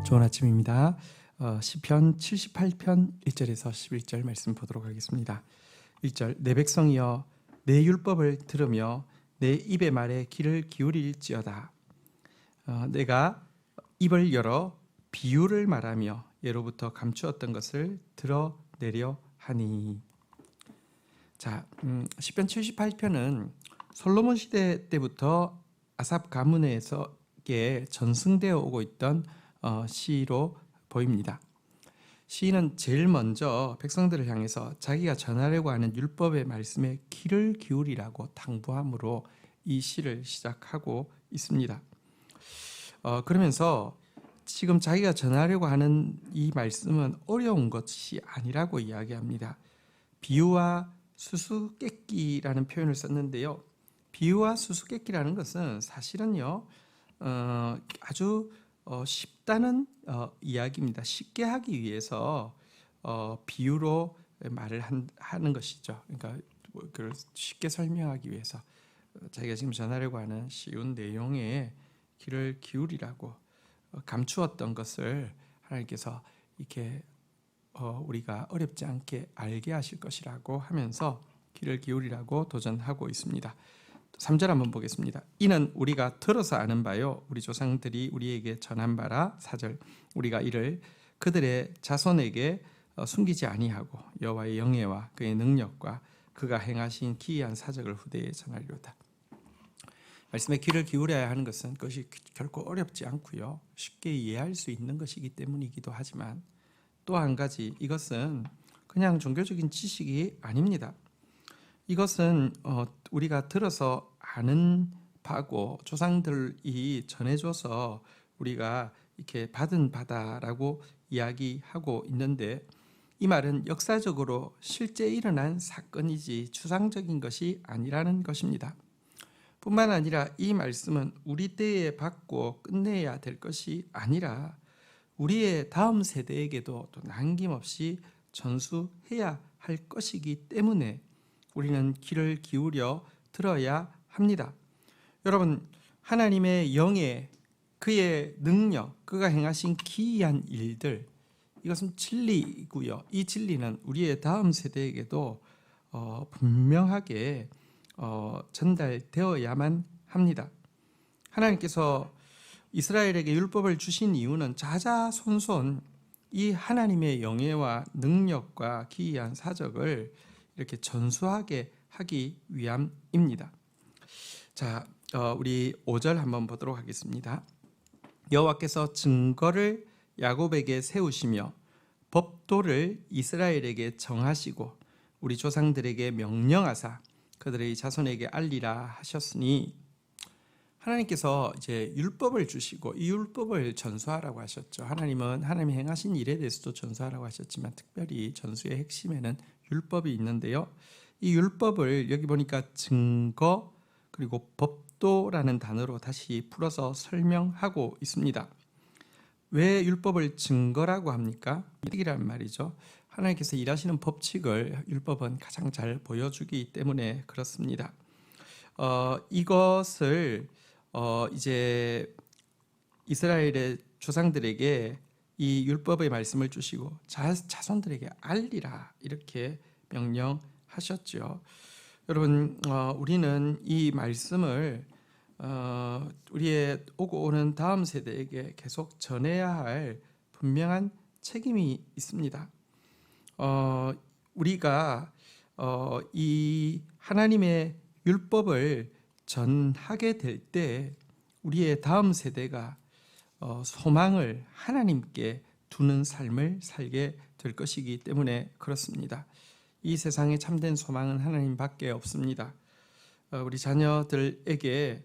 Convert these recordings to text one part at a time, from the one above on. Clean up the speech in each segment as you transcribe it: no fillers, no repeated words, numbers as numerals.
좋은 아침입니다. 시편 78편 1절에서 11절 말씀 보도록 하겠습니다. 1절 내 백성이여 내 율법을 들으며 내 입의 말에 귀를 기울일지어다. 내가 입을 열어 비유를 말하며 예로부터 감추었던 것을 드러내려 하니. 자, 시편 78편은 솔로몬 시대 때부터 아삽 가문에서게 전승되어 오고 있던 시로 보입니다. 시인은 제일 먼저 백성들을 향해서 자기가 전하려고 하는 율법의 말씀에 귀를 기울이라고 당부함으로 이 시를 시작하고 있습니다. 그러면서 지금 자기가 전하려고 하는 이 말씀은 어려운 것이 아니라고 이야기합니다. 비유와 수수께끼라는 표현을 썼는데요. 비유와 수수께끼라는 것은 사실은요, 아주 쉽다는 이야기입니다. 쉽게 하기 위해서 비유로 말을 하는 것이죠. 그러니까 그걸 쉽게 설명하기 위해서 자기가 지금 전하려고 하는 쉬운 내용에 귀를 기울이라고 감추었던 것을 하나님께서 이렇게 우리가 어렵지 않게 알게 하실 것이라고 하면서 귀를 기울이라고 도전하고 있습니다. 3절 한번 보겠습니다. 이는 우리가 들어서 아는 바요 우리 조상들이 우리에게 전한 바라. 4절 우리가 이를 그들의 자손에게 숨기지 아니하고 여호와의 영예와 그의 능력과 그가 행하신 기이한 사적을 후대에 전하리로다. 말씀에 귀를 기울여야 하는 것은 그것이 결코 어렵지 않고요, 쉽게 이해할 수 있는 것이기 때문이기도 하지만 또 한 가지, 이것은 그냥 종교적인 지식이 아닙니다. 이것은 우리가 들어서 아는 바고 조상들이 전해줘서 우리가 이렇게 받은 바다라고 이야기하고 있는데, 이 말은 역사적으로 실제 일어난 사건이지 추상적인 것이 아니라는 것입니다. 뿐만 아니라 이 말씀은 우리 때에 받고 끝내야 될 것이 아니라 우리의 다음 세대에게도 또 남김없이 전수해야 할 것이기 때문에 우리는 귀를 기울여 들어야 합니다. 여러분, 하나님의 영예, 그의 능력, 그가 행하신 기이한 일들, 이것은 진리이고요. 이 진리는 우리의 다음 세대에게도 분명하게 전달되어야만 합니다. 하나님께서 이스라엘에게 율법을 주신 이유는 자자손손 이 하나님의 영예와 능력과 기이한 사적을 이렇게 전수하게 하기 위함입니다. 자, 우리 5절 한번 보도록 하겠습니다. 여호와께서 증거를 야곱에게 세우시며 법도를 이스라엘에게 정하시고 우리 조상들에게 명령하사 그들의 자손에게 알리라 하셨으니, 하나님께서 이제 율법을 주시고 이 율법을 전수하라고 하셨죠. 하나님은 하나님이 행하신 일에 대해서도 전수하라고 하셨지만 특별히 전수의 핵심에는 율법이 있는데요. 이 율법을 여기 보니까 증거 그리고 법도라는 단어로 다시 풀어서 설명하고 있습니다. 왜 율법을 증거라고 합니까? 이란 말이죠. 하나님께서 일하시는 법칙을 율법은 가장 잘 보여주기 때문에 그렇습니다. 이것을 이제 이스라엘의 조상들에게 이 율법의 말씀을 주시고 자손들에게 알리라 이렇게 명령하셨죠. 여러분, 우리는 이 말씀을 우리의 오고 오는 다음 세대에게 계속 전해야 할 분명한 책임이 있습니다. 우리가 이 하나님의 율법을 전하게 될 때 우리의 다음 세대가 소망을 하나님께 두는 삶을 살게 될 것이기 때문에 그렇습니다. 이 세상에 참된 소망은 하나님밖에 없습니다. 우리 자녀들에게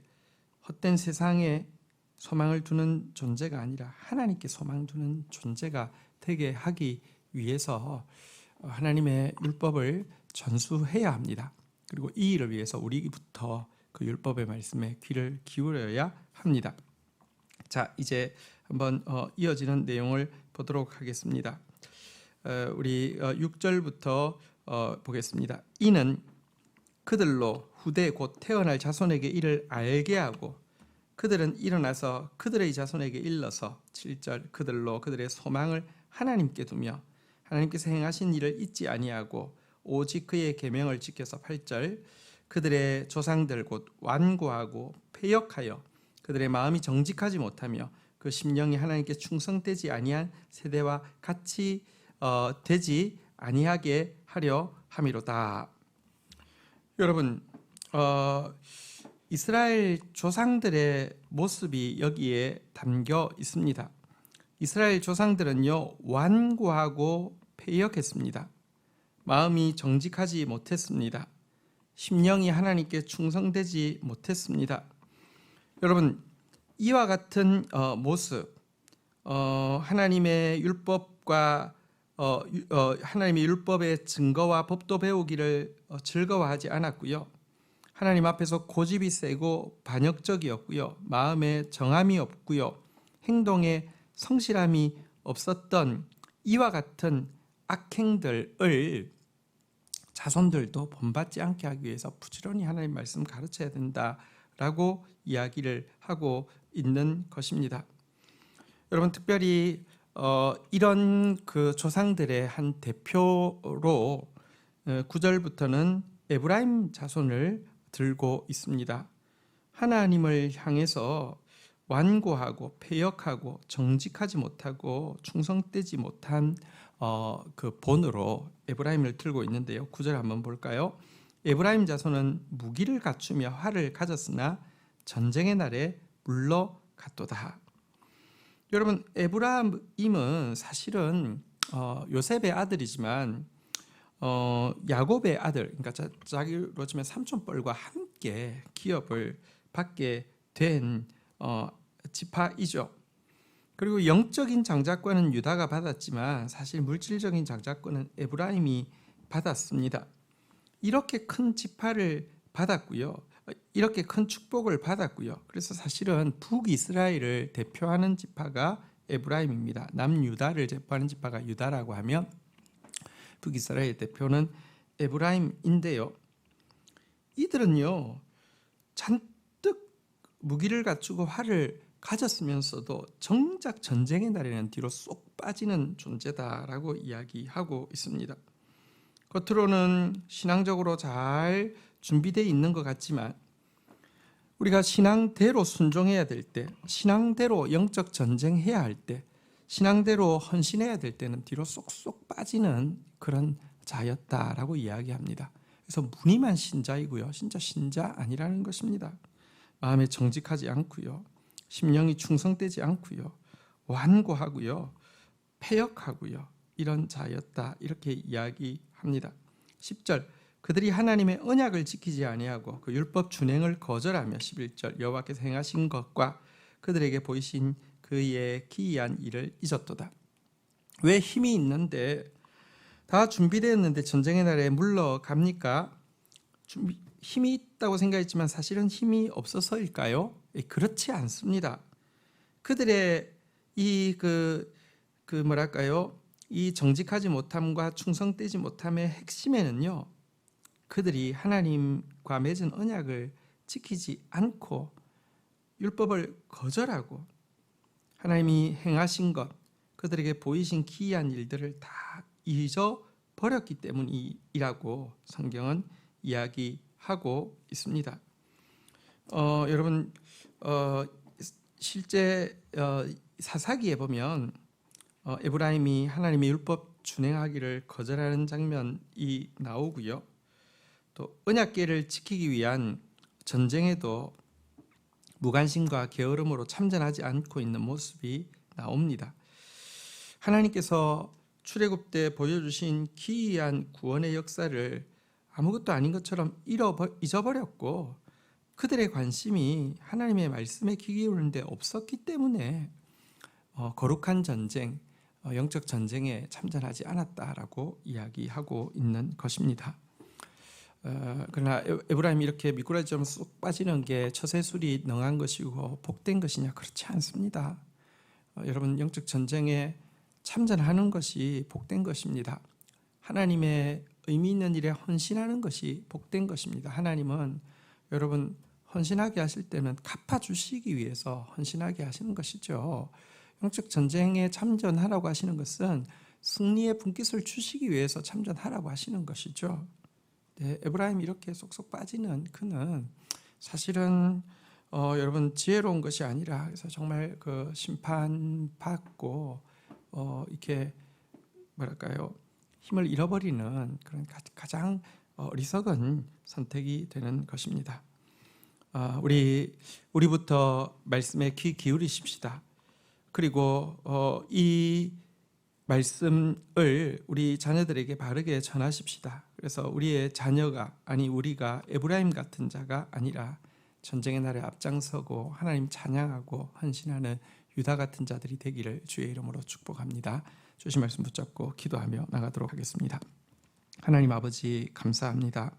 헛된 세상에 소망을 두는 존재가 아니라 하나님께 소망 두는 존재가 되게 하기 위해서 하나님의 율법을 전수해야 합니다. 그리고 이 일을 위해서 우리부터 그 율법의 말씀에 귀를 기울여야 합니다. 자, 이제 한번 이어지는 내용을 보도록 하겠습니다. 우리 6절부터 보겠습니다. 이는 그들로 후대 곧 태어날 자손에게 이를 알게 하고 그들은 일어나서 그들의 자손에게 일러서 7절 그들로 그들의 소망을 하나님께 두며 하나님께서 행하신 일을 잊지 아니하고 오직 그의 계명을 지켜서 8절 그들의 조상들 곧 완고하고 패역하여 그들의 마음이 정직하지 못하며 그 심령이 하나님께 충성되지 아니한 세대와 같이 되지 아니하게 하려 함이로다. 여러분, 이스라엘 조상들의 모습이 여기에 담겨 있습니다. 이스라엘 조상들은요, 완고하고 패역했습니다. 마음이 정직하지 못했습니다. 심령이 하나님께 충성되지 못했습니다. 여러분, 이와 같은 모습, 하나님의 율법과 하나님의 율법의 증거와 법도 배우기를 즐거워하지 않았고요. 하나님 앞에서 고집이 세고 반역적이었고요. 마음에 정함이 없고요. 행동에 성실함이 없었던 이와 같은 악행들을 자손들도 본받지 않게 하기 위해서 부지런히 하나님 말씀 가르쳐야 된다라고 이야기를 하고 있는 것입니다. 여러분, 특별히 이런 그 조상들의 한 대표로 9절부터는 에브라임 자손을 들고 있습니다. 하나님을 향해서 완고하고 패역하고 정직하지 못하고 충성되지 못한 그 본으로 에브라임을 들고 있는데요. 9절 한번 볼까요? 에브라임 자손은 무기를 갖추며 활을 가졌으나 전쟁의 날에 물러갔도다. 여러분, 에브라임은 사실은 요셉의 아들이지만 야곱의 아들, 그러니까 자기로 치면 삼촌뻘과 함께 기업을 받게 된 지파이죠. 그리고 영적인 장자권은 유다가 받았지만 사실 물질적인 장자권은 에브라임이 받았습니다. 이렇게 큰 지파를 받았고요. 이렇게 큰 축복을 받았고요. 그래서 사실은 북이스라엘을 대표하는 지파가 에브라임입니다. 남유다를 대표하는 지파가 유다라고 하면 북이스라엘 대표는 에브라임인데요. 이들은요, 잔뜩 무기를 갖추고 활을 가졌으면서도 정작 전쟁의 날에는 뒤로 쏙 빠지는 존재다라고 이야기하고 있습니다. 겉으로는 신앙적으로 잘 준비되어 있는 것 같지만 우리가 신앙대로 순종해야 될 때, 신앙대로 영적 전쟁해야 할 때, 신앙대로 헌신해야 될 때는 뒤로 쏙쏙 빠지는 그런 자였다라고 이야기합니다. 그래서 무늬만 신자이고요, 진짜 신자 아니라는 것입니다. 마음에 정직하지 않고요, 심령이 충성되지 않고요, 완고하고요, 패역하고요, 이런 자였다, 이렇게 이야기합니다. 10절 그들이 하나님의 언약을 지키지 아니하고 그 율법 준행을 거절하며 11절 여호와께서 행하신 것과 그들에게 보이신 그의 기이한 일을 잊었도다. 왜 힘이 있는데 다 준비되었는데 전쟁의 날에 물러갑니까? 힘이 있다고 생각했지만 사실은 힘이 없어서일까요? 그렇지 않습니다. 그들의 이 이 정직하지 못함과 충성되지 못함의 핵심에는요, 그들이 하나님과 맺은 언약을 지키지 않고 율법을 거절하고 하나님이 행하신 것, 그들에게 보이신 기이한 일들을 다 잊어버렸기 때문이라고 성경은 이야기하고 있습니다. 여러분, 실제 사사기에 보면 에브라임이 하나님의 율법 준행하기를 거절하는 장면이 나오고요. 또 언약궤를 지키기 위한 전쟁에도 무관심과 게으름으로 참전하지 않고 있는 모습이 나옵니다. 하나님께서 출애굽 때 보여주신 기이한 구원의 역사를 아무것도 아닌 것처럼 잊어버렸고 그들의 관심이 하나님의 말씀에 귀 기울이는 데 없었기 때문에 거룩한 전쟁, 영적 전쟁에 참전하지 않았다라고 이야기하고 있는 것입니다. 그러나 에브라임이 이렇게 미꾸라지처럼 쏙 빠지는 게 처세술이 능한 것이고 복된 것이냐? 그렇지 않습니다. 여러분, 영적 전쟁에 참전하는 것이 복된 것입니다. 하나님의 의미 있는 일에 헌신하는 것이 복된 것입니다. 하나님은 여러분 헌신하게 하실 때는 갚아주시기 위해서 헌신하게 하시는 것이죠. 영적 전쟁에 참전하라고 하시는 것은 승리의 분깃을 주시기 위해서 참전하라고 하시는 것이죠. 네, 에브라임이 이렇게 쏙쏙 빠지는 그는 사실은 여러분 지혜로운 것이 아니라 그래서 정말 그 심판받고 이렇게 뭐랄까요 힘을 잃어버리는 그런 가장 어리석은 선택이 되는 것입니다. 우리부터 말씀에 귀 기울이십시다. 그리고 이 말씀을 우리 자녀들에게 바르게 전하십시다. 그래서 우리의 자녀가 우리가 에브라임 같은 자가 아니라 전쟁의 날에 앞장서고 하나님 찬양하고 헌신하는 유다 같은 자들이 되기를 주의 이름으로 축복합니다. 주신 말씀 붙잡고 기도하며 나가도록 하겠습니다. 하나님 아버지 감사합니다.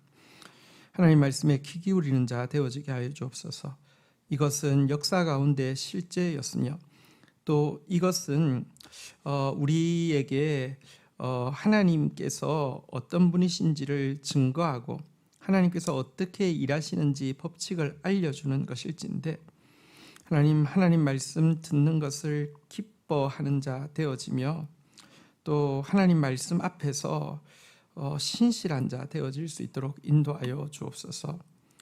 하나님 말씀에 귀 기울이는 자 되어지게 하여 주옵소서. 이것은 역사 가운데 실제였으며 또 이것은 우리에게 하나님께서 어떤 분이신지를 증거하고 하나님께서 어떻게 일하시는지 법칙을 알려주는 것일진데 하나님 말씀 듣는 것을 기뻐하는 자 되어지며 또 하나님 말씀 앞에서 신실한 자 되어질 수 있도록 인도하여 주옵소서.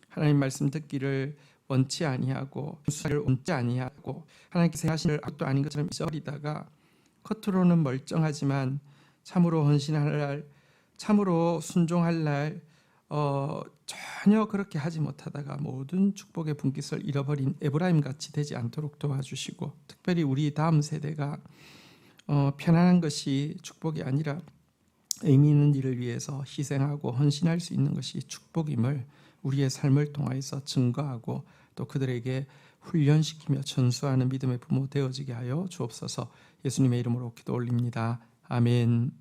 하나님 말씀 듣기를 원치 아니하고 수사를 원치 아니하고 하나님께서 하시는 악도 아닌 것처럼 잊어버리다가 겉으로는 멀쩡하지만 참으로 헌신할 날, 참으로 순종할 날 전혀 그렇게 하지 못하다가 모든 축복의 분깃을 잃어버린 에브라임 같이 되지 않도록 도와주시고 특별히 우리 다음 세대가 편안한 것이 축복이 아니라 의미 있는 일을 위해서 희생하고 헌신할 수 있는 것이 축복임을 우리의 삶을 통하여서 증거하고 또 그들에게 훈련시키며 전수하는 믿음의 부모 되어지게 하여 주옵소서. 예수님의 이름으로 기도 올립니다. 아멘.